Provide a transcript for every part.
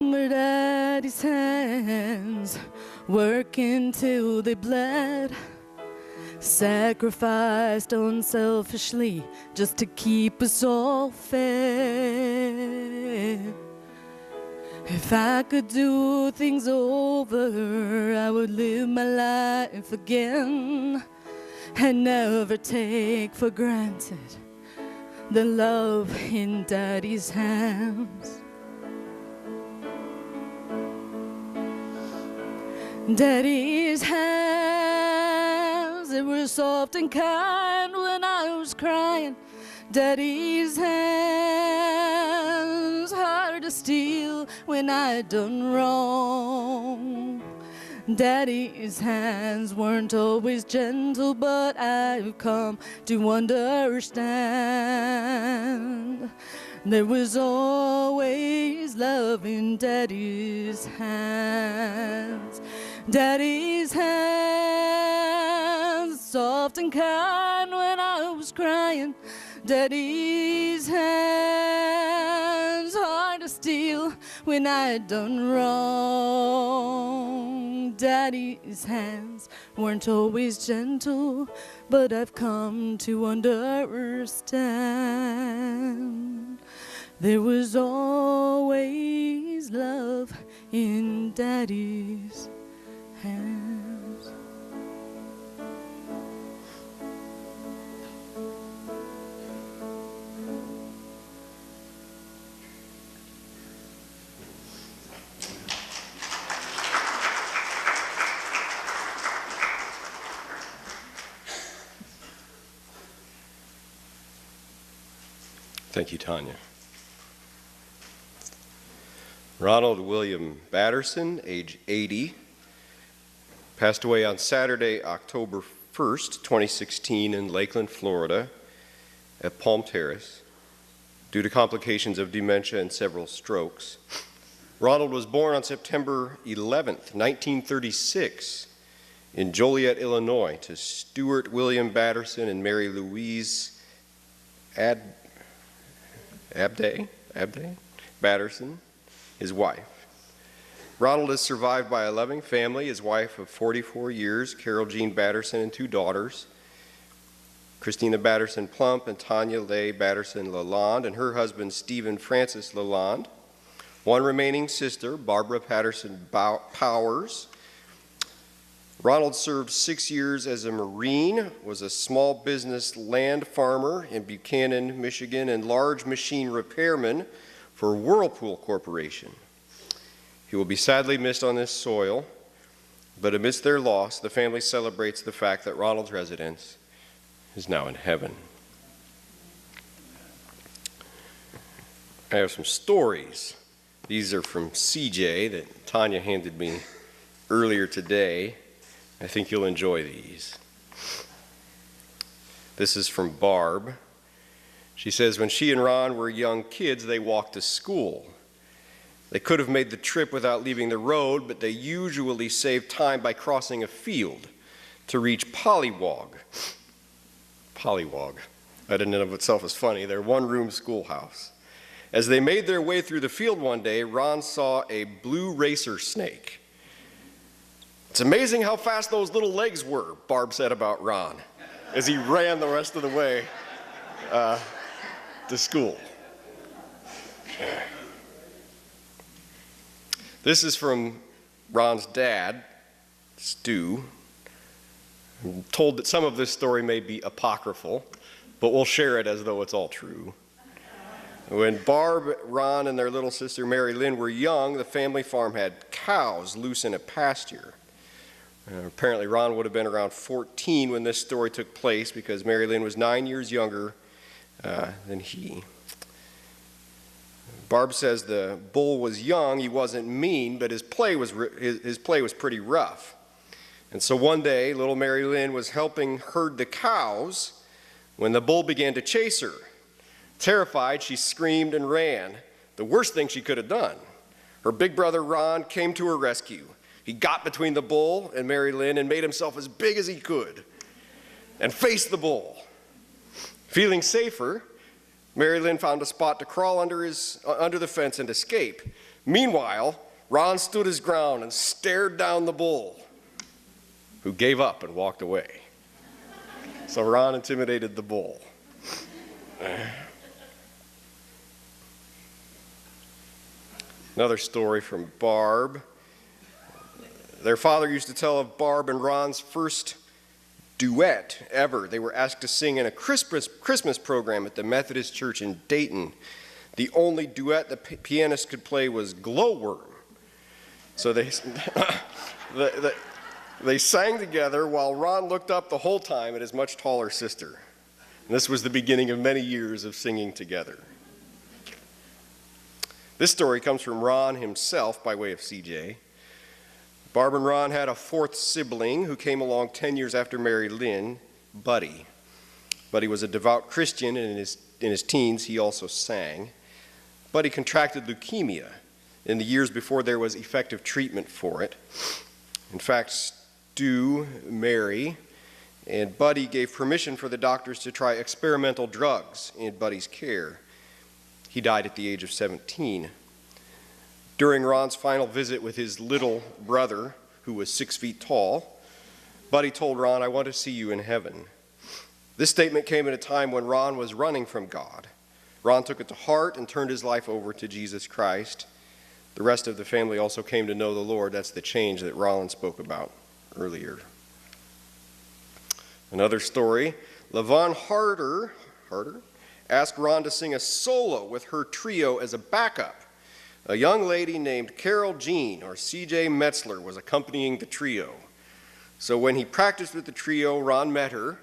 Remember Daddy's hands working till they bled, sacrificed unselfishly just to keep us all fed. If I could do things over, I would live my life again and never take for granted the love in Daddy's hands. Daddy's hands, they were soft and kind when I was crying. Daddy's hands, hard to steal when I'd done wrong. Daddy's hands weren't always gentle, but I've come to understand there was always love in Daddy's hands. Daddy's hands, soft and kind when I was crying. Daddy's hands, hard to steal when I'd done wrong. Daddy's hands weren't always gentle, but I've come to understand there was always love in Daddy's hands. Thank you, Tanya. Ronald William Batterson, age 80, passed away on Saturday, October 1st, 2016 in Lakeland, Florida at Palm Terrace due to complications of dementia and several strokes. Ronald was born on September 11th, 1936 in Joliet, Illinois to Stuart William Batterson and Mary Louise Abday Batterson, his wife. Ronald is survived by a loving family, his wife of 44 years, Carol Jean Batterson, and two daughters, Christina Batterson Plump and Tanya Leigh Batterson Lalonde, and her husband Stephen Francis Lalonde. One remaining sister, Barbara Patterson Powers. Ronald served 6 years as a Marine, was a small business land farmer in Buchanan, Michigan, and large machine repairman for Whirlpool Corporation. He will be sadly missed on this soil, but amidst their loss, the family celebrates the fact that Ronald's residence is now in heaven. I have some stories. These are from CJ that Tanya handed me earlier today. I think you'll enjoy these. This is from Barb. She says, when she and Ron were young kids, they walked to school. They could have made the trip without leaving the road, but they usually saved time by crossing a field to reach Pollywog. Pollywog. That in and of itself is funny. Their one-room schoolhouse. As they made their way through the field one day, Ron saw a blue racer snake. It's amazing how fast those little legs were, Barb said about Ron, as he ran the rest of the way to school. This is from Ron's dad, Stu. I'm told that some of this story may be apocryphal, but we'll share it as though it's all true. When Barb, Ron, and their little sister Mary Lynn were young, the family farm had cows loose in a pasture. Apparently Ron would have been around 14 when this story took place because Mary Lynn was 9 years younger than he. Barb says the bull was young, he wasn't mean, but his play was pretty rough. And so one day, little Mary Lynn was helping herd the cows when the bull began to chase her. Terrified, she screamed and ran, the worst thing she could have done. Her big brother Ron came to her rescue. He got between the bull and Mary Lynn and made himself as big as he could and faced the bull. Feeling safer, Mary Lynn found a spot to crawl under the fence and escape. Meanwhile, Ron stood his ground and stared down the bull, who gave up and walked away. So Ron intimidated the bull. Another story from Barb. Their father used to tell of Barb and Ron's first duet ever. They were asked to sing in a Christmas program at the Methodist Church in Dayton. The only duet the pianist could play was Glowworm. So they sang together while Ron looked up the whole time at his much taller sister. And this was the beginning of many years of singing together. This story comes from Ron himself by way of CJ. Barb and Ron had a fourth sibling who came along 10 years after Mary Lynn, Buddy. Buddy was a devout Christian, and in his teens he also sang. Buddy contracted leukemia in the years before there was effective treatment for it. In fact, Stu, Mary, and Buddy gave permission for the doctors to try experimental drugs in Buddy's care. He died at the age of 17. During Ron's final visit with his little brother, who was 6 feet tall, Buddy told Ron, "I want to see you in heaven." This statement came at a time when Ron was running from God. Ron took it to heart and turned his life over to Jesus Christ. The rest of the family also came to know the Lord. That's the change that Rollin spoke about earlier. Another story, LaVon Harder asked Ron to sing a solo with her trio as a backup. A young lady named Carol Jean, or C.J. Metzler, was accompanying the trio. So when he practiced with the trio, Ron met her,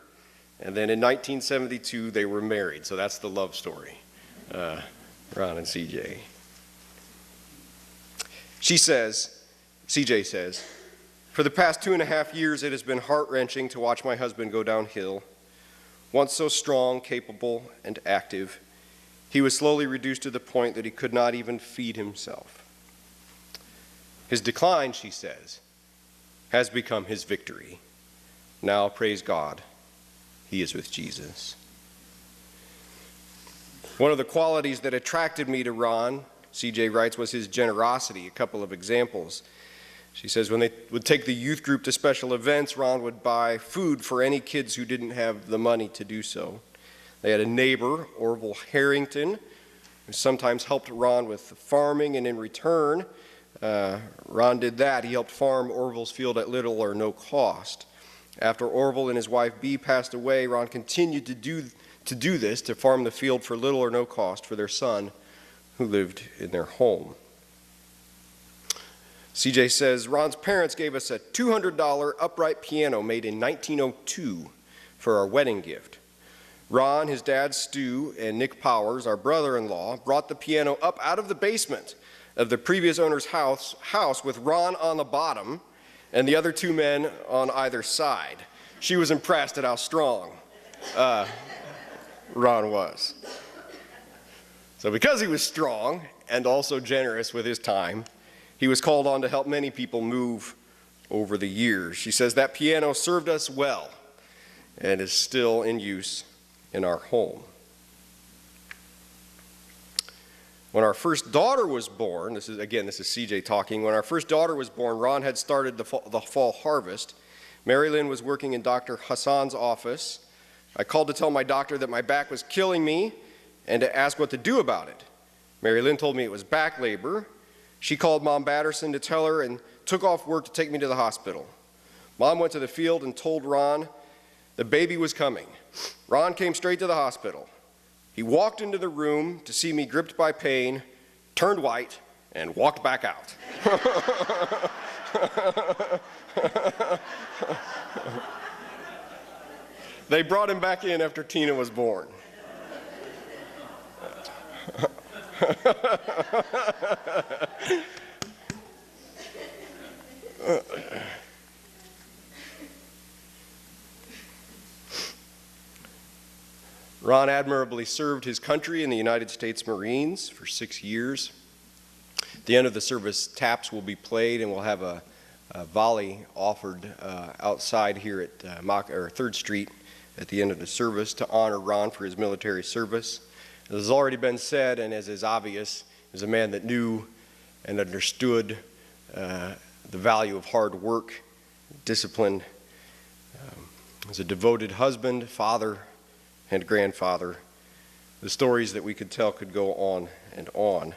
and then in 1972 they were married. So that's the love story, Ron and C.J. C.J. says, "For the past 2.5 years, it has been heart-wrenching to watch my husband go downhill. Once so strong, capable, and active, he was slowly reduced to the point that he could not even feed himself. His decline," she says, "has become his victory. Now, praise God, he is with Jesus." One of the qualities that attracted me to Ron, CJ writes, was his generosity. A couple of examples. She says when they would take the youth group to special events, Ron would buy food for any kids who didn't have the money to do so. They had a neighbor, Orville Harrington, who sometimes helped Ron with farming, and in return, Ron did that. He helped farm Orville's field at little or no cost. After Orville and his wife Bee passed away, Ron continued to do this, to farm the field for little or no cost for their son, who lived in their home. CJ says, Ron's parents gave us a $200 upright piano made in 1902 for our wedding gift. Ron, his dad Stu, and Nick Powers, our brother-in-law, brought the piano up out of the basement of the previous owner's house with Ron on the bottom and the other two men on either side. She was impressed at how strong Ron was. So because he was strong and also generous with his time, he was called on to help many people move over the years. She says that piano served us well and is still in use in our home. When our first daughter was born, this is CJ talking, when our first daughter was born, Ron had started the fall harvest. Mary Lynn was working in Dr. Hassan's office. I called to tell my doctor that my back was killing me and to ask what to do about it. Mary Lynn told me it was back labor. She called Mom Batterson to tell her and took off work to take me to the hospital. Mom went to the field and told Ron the baby was coming. Ron came straight to the hospital. He walked into the room to see me gripped by pain, turned white, and walked back out. They brought him back in after Tina was born. Ron admirably served his country in the United States Marines for 6 years. At the end of the service, taps will be played, and we'll have a volley offered outside here at 3rd Street at the end of the service to honor Ron for his military service. As has already been said, and as is obvious, he was a man that knew and understood the value of hard work, discipline. As a devoted husband, father, and grandfather, the stories that we could tell could go on and on.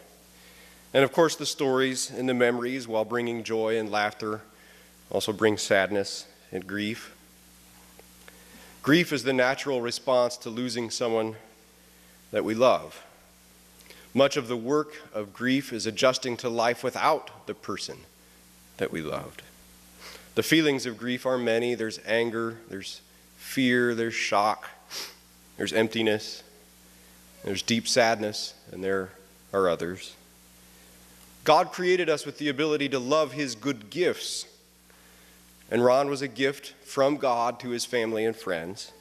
And of course, the stories and the memories, while bringing joy and laughter, also bring sadness and grief. Grief is the natural response to losing someone that we love. Much of the work of grief is adjusting to life without the person that we loved. The feelings of grief are many. There's anger, there's fear, there's shock, there's emptiness, there's deep sadness, and there are others. God created us with the ability to love his good gifts. And Ron was a gift from God to his family and friends.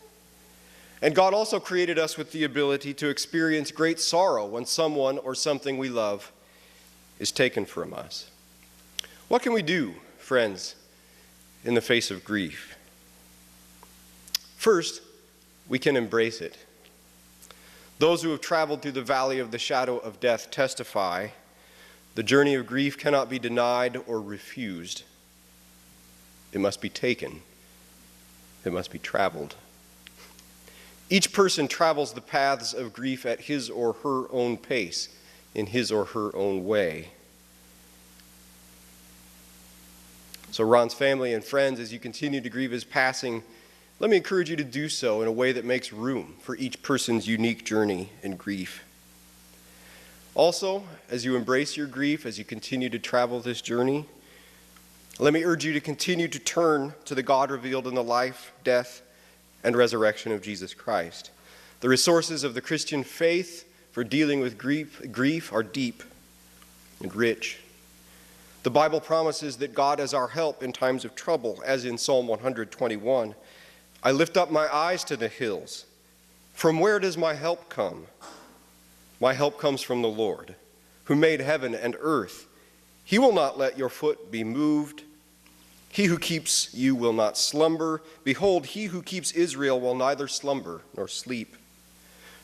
And God also created us with the ability to experience great sorrow when someone or something we love is taken from us. What can we do, friends, in the face of grief? First, we can embrace it. Those who have traveled through the valley of the shadow of death testify the journey of grief cannot be denied or refused. It must be taken. It must be traveled. Each person travels the paths of grief at his or her own pace, in his or her own way. So Ron's family and friends, as you continue to grieve his passing, let me encourage you to do so in a way that makes room for each person's unique journey in grief. Also, as you embrace your grief, as you continue to travel this journey, let me urge you to continue to turn to the God revealed in the life, death, and resurrection of Jesus Christ. The resources of the Christian faith for dealing with grief are deep and rich. The Bible promises that God is our help in times of trouble, as in Psalm 121. I lift up my eyes to the hills. From where does my help come? My help comes from the Lord, who made heaven and earth. He will not let your foot be moved. He who keeps you will not slumber. Behold, he who keeps Israel will neither slumber nor sleep.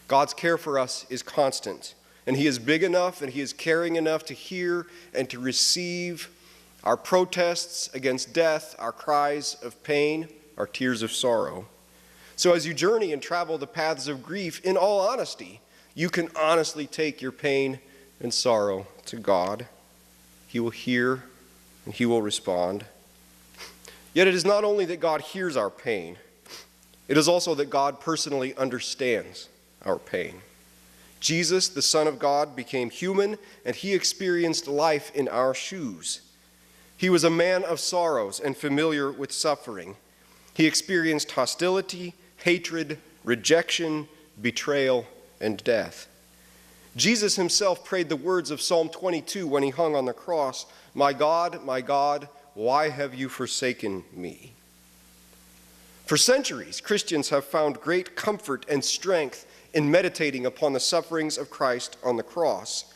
God's care for us is constant, and he is big enough and he is caring enough to hear and to receive our protests against death, our cries of pain, our tears of sorrow. So as you journey and travel the paths of grief, in all honesty, you can honestly take your pain and sorrow to God. He will hear and he will respond. Yet it is not only that God hears our pain, it is also that God personally understands our pain. Jesus, the Son of God, became human and he experienced life in our shoes. He was a man of sorrows and familiar with suffering. He experienced hostility, hatred, rejection, betrayal, and death. Jesus himself prayed the words of Psalm 22 when he hung on the cross, my God, why have you forsaken me?" For centuries, Christians have found great comfort and strength in meditating upon the sufferings of Christ on the cross,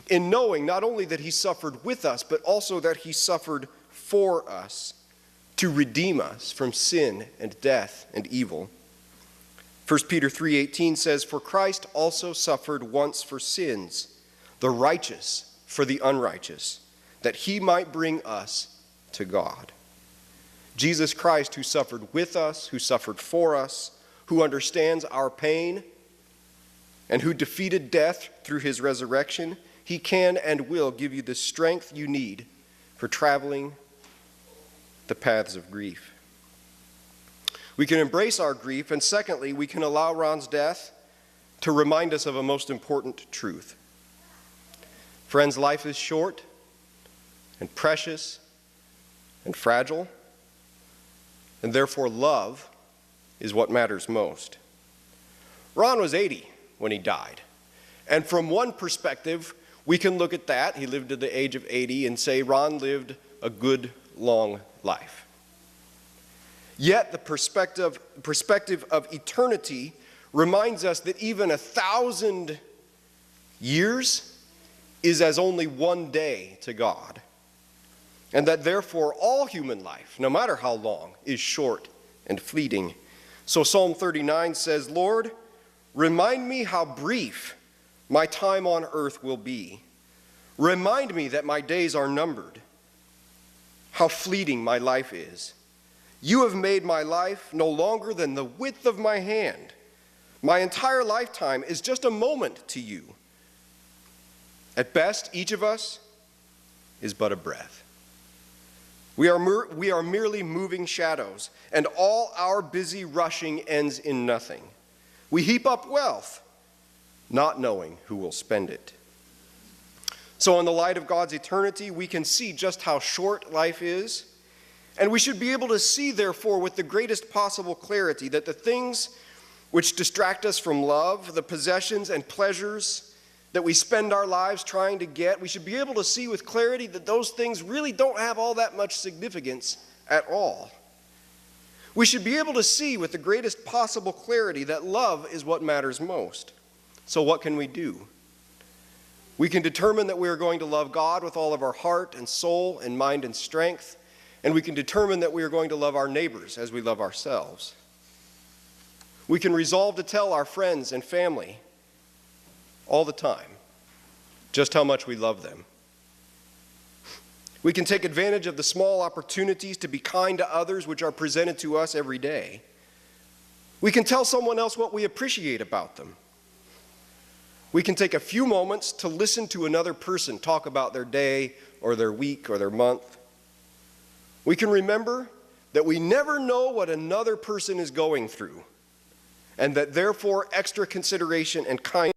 in knowing not only that he suffered with us, but also that he suffered for us to redeem us from sin and death and evil. 1 Peter 3:18 says, "For Christ also suffered once for sins, the righteous for the unrighteous, that he might bring us to God." Jesus Christ, who suffered with us, who suffered for us, who understands our pain, and who defeated death through his resurrection, he can and will give you the strength you need for traveling the paths of grief. We can embrace our grief, and secondly, we can allow Ron's death to remind us of a most important truth. Friends, life is short and precious and fragile, and therefore love is what matters most. Ron was 80 when he died, and from one perspective, we can look at that, he lived to the age of 80, and say Ron lived a good, long life. Yet the perspective of eternity reminds us that even 1,000 years is as only one day to God, and that therefore all human life, no matter how long, is short and fleeting. So Psalm 39 says, "Lord, remind me how brief my time on earth will be. Remind me that my days are numbered, how fleeting my life is. You have made my life no longer than the width of my hand. My entire lifetime is just a moment to you. At best, each of us is but a breath. We are merely moving shadows, and all our busy rushing ends in nothing. We heap up wealth, not knowing who will spend it. So in the light of God's eternity, we can see just how short life is, and we should be able to see, therefore, with the greatest possible clarity that the things which distract us from love, the possessions and pleasures that we spend our lives trying to get, we should be able to see with clarity that those things really don't have all that much significance at all. We should be able to see with the greatest possible clarity that love is what matters most. So what can we do? We can determine that we are going to love God with all of our heart and soul and mind and strength, and we can determine that we are going to love our neighbors as we love ourselves. We can resolve to tell our friends and family all the time just how much we love them. We can take advantage of the small opportunities to be kind to others which are presented to us every day. We can tell someone else what we appreciate about them. We can take a few moments to listen to another person talk about their day or their week or their month. We can remember that we never know what another person is going through, and that therefore extra consideration and kindness